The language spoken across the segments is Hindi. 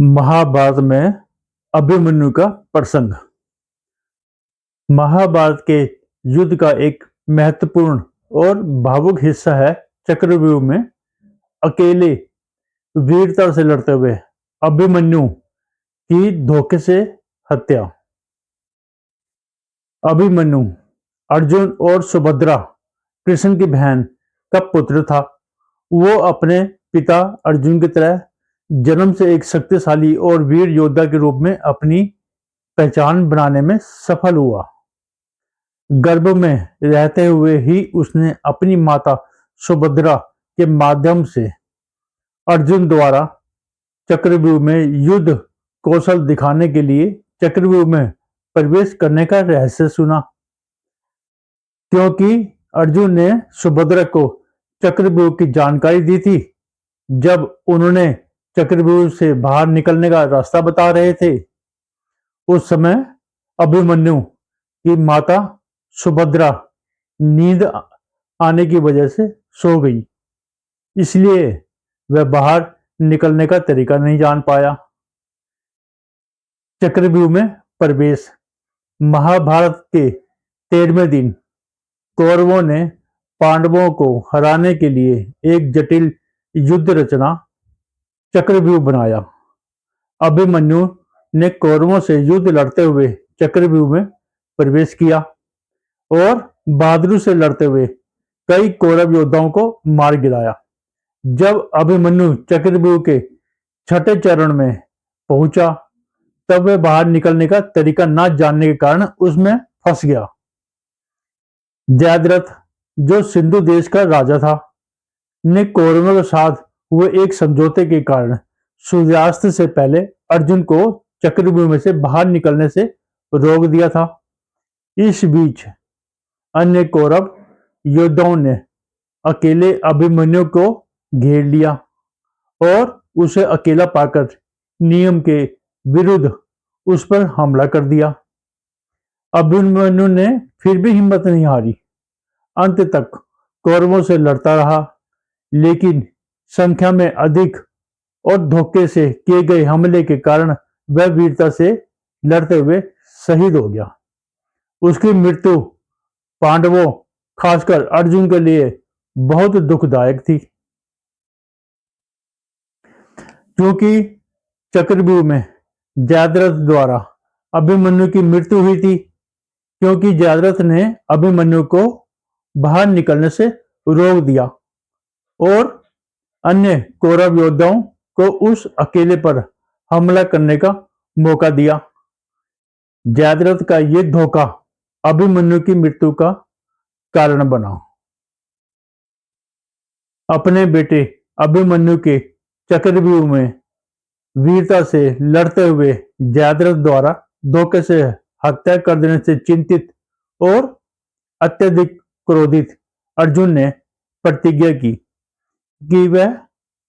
महाभारत में अभिमन्यु का प्रसंग। महाभारत के युद्ध का एक महत्वपूर्ण और भावुक हिस्सा है चक्रव्यूह में अकेले वीरता से लड़ते हुए अभिमन्यु की धोखे से हत्या। अभिमन्यु अर्जुन और सुभद्रा कृष्ण की बहन का पुत्र था। वो अपने पिता अर्जुन की तरह जन्म से एक शक्तिशाली और वीर योद्धा के रूप में अपनी पहचान बनाने में सफल हुआ। गर्भ में रहते हुए ही उसने अपनी माता सुभद्रा के माध्यम से अर्जुन द्वारा चक्रव्यूह में युद्ध कौशल दिखाने के लिए चक्रव्यूह में प्रवेश करने का रहस्य सुना। क्योंकि अर्जुन ने सुभद्रा को चक्रव्यूह की जानकारी दी थी जब उन्होंने चक्रव्यूह से बाहर निकलने का रास्ता बता रहे थे। उस समय अभिमन्यु की माता सुभद्रा नींद आने की वजह से सो गई, इसलिए वह बाहर निकलने का तरीका नहीं जान पाया। चक्रव्यूह में प्रवेश। महाभारत के 13वें दिन कौरवों ने पांडवों को हराने के लिए एक जटिल युद्ध रचना चक्रव्यूह बनाया। अभिमन्यु ने कौरवों से युद्ध लड़ते हुए चक्रव्यूह में प्रवेश किया और बहादुरी से लड़ते हुए कई कौरव योद्धाओं को मार गिराया। जब अभिमन्यु चक्रव्यूह के छठे चरण में पहुंचा तब वह बाहर निकलने का तरीका न जानने के कारण उसमें फंस गया। जयद्रथ, जो सिंधु देश का राजा था, ने कौरवों के साथ हुए एक समझौते के कारण सूर्यास्त से पहले अर्जुन को चक्रव्यूह में से बाहर निकलने से रोक दिया था। इस बीच अन्य कौरव योद्धाओं ने अकेले अभिमन्यु को घेर लिया और उसे अकेला पाकर नियम के विरुद्ध उस पर हमला कर दिया। अभिमन्यु ने फिर भी हिम्मत नहीं हारी, अंत तक कौरवों से लड़ता रहा, लेकिन संख्या में अधिक और धोखे से किए गए हमले के कारण वह वीरता से लड़ते हुए शहीद हो गया। उसकी मृत्यु पांडवों, खासकर अर्जुन के लिए बहुत दुखदायक थी। क्योंकि चक्रव्यूह में जयद्रथ द्वारा अभिमन्यु की मृत्यु हुई थी, क्योंकि जयद्रथ ने अभिमन्यु को बाहर निकलने से रोक दिया और अन्य कौरव योद्धाओं को उस अकेले पर हमला करने का मौका दिया। जयद्रथ का यह धोखा अभिमन्यु की मृत्यु का कारण बना। अपने बेटे अभिमन्यु के चक्रव्यूह में वीरता से लड़ते हुए जयद्रथ द्वारा धोखे से हत्या कर देने से चिंतित और अत्यधिक क्रोधित अर्जुन ने प्रतिज्ञा की कि वह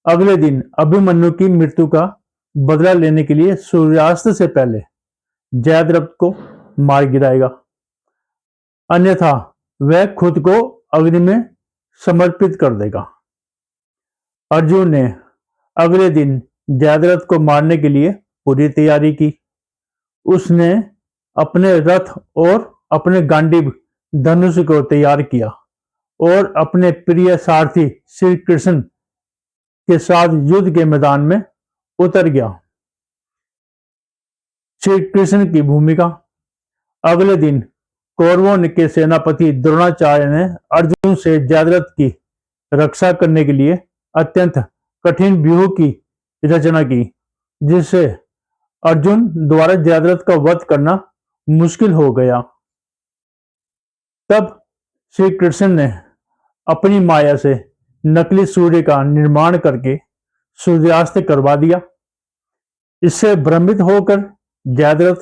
अगले दिन अभिमन्यु की मृत्यु का बदला लेने के लिए सूर्यास्त से पहले जयद्रथ को मार गिराएगा, अन्यथा वह खुद को अग्नि में समर्पित कर देगा। अर्जुन ने अगले दिन जयद्रथ को मारने के लिए पूरी तैयारी की। उसने अपने रथ और अपने गांडीव धनुष को तैयार किया और अपने प्रिय सारथी श्री कृष्ण के साथ युद्ध के मैदान में उतर गया। श्री कृष्ण की भूमिका। अगले दिन कौरवों के सेनापति द्रोणाचार्य ने अर्जुन से जयद्रथ की रक्षा करने के लिए अत्यंत कठिन व्यूह की रचना की, जिससे अर्जुन द्वारा जयद्रथ का वध करना मुश्किल हो गया। तब श्री कृष्ण ने अपनी माया से नकली सूर्य का निर्माण करके सूर्यास्त करवा दिया। इससे भ्रमित होकर जयद्रथ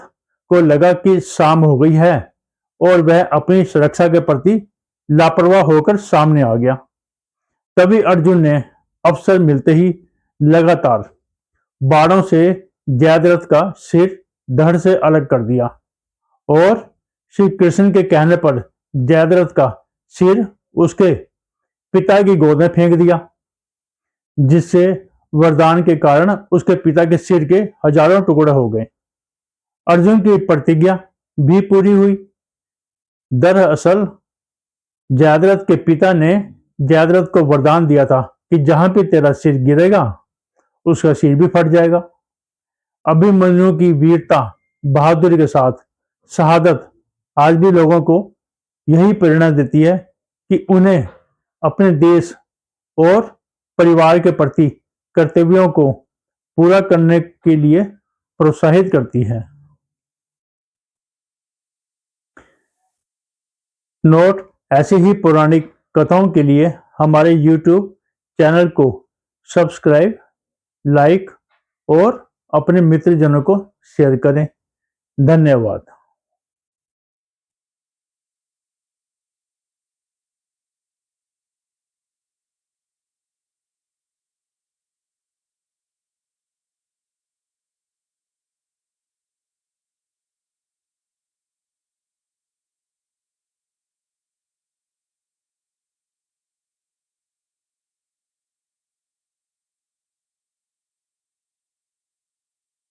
को लगा कि शाम हो गई है और वह अपनी सुरक्षा के प्रति लापरवाह होकर सामने आ गया। तभी अर्जुन ने अवसर मिलते ही लगातार बाणों से जयद्रथ का सिर धड़ से अलग कर दिया और श्री कृष्ण के कहने पर जयद्रथ का सिर उसके पिता की गोद में फेंक दिया, जिससे वरदान के कारण उसके पिता के सिर के हजारों टुकड़े हो गए। अर्जुन की प्रतिज्ञा भी पूरी हुई। दरअसल जयद्रथ के पिता ने जयद्रथ को वरदान दिया था कि जहां भी तेरा सिर गिरेगा उसका सिर भी फट जाएगा। अभिमन्यु की वीरता, बहादुरी के साथ शहादत आज भी लोगों को यही प्रेरणा देती है कि उन्हें अपने देश और परिवार के प्रति कर्तव्यों को पूरा करने के लिए प्रोत्साहित करती है। नोट: ऐसी ही पौराणिक कथाओं के लिए हमारे YouTube चैनल को सब्सक्राइब, लाइक और अपने मित्रजनों को शेयर करें। धन्यवाद।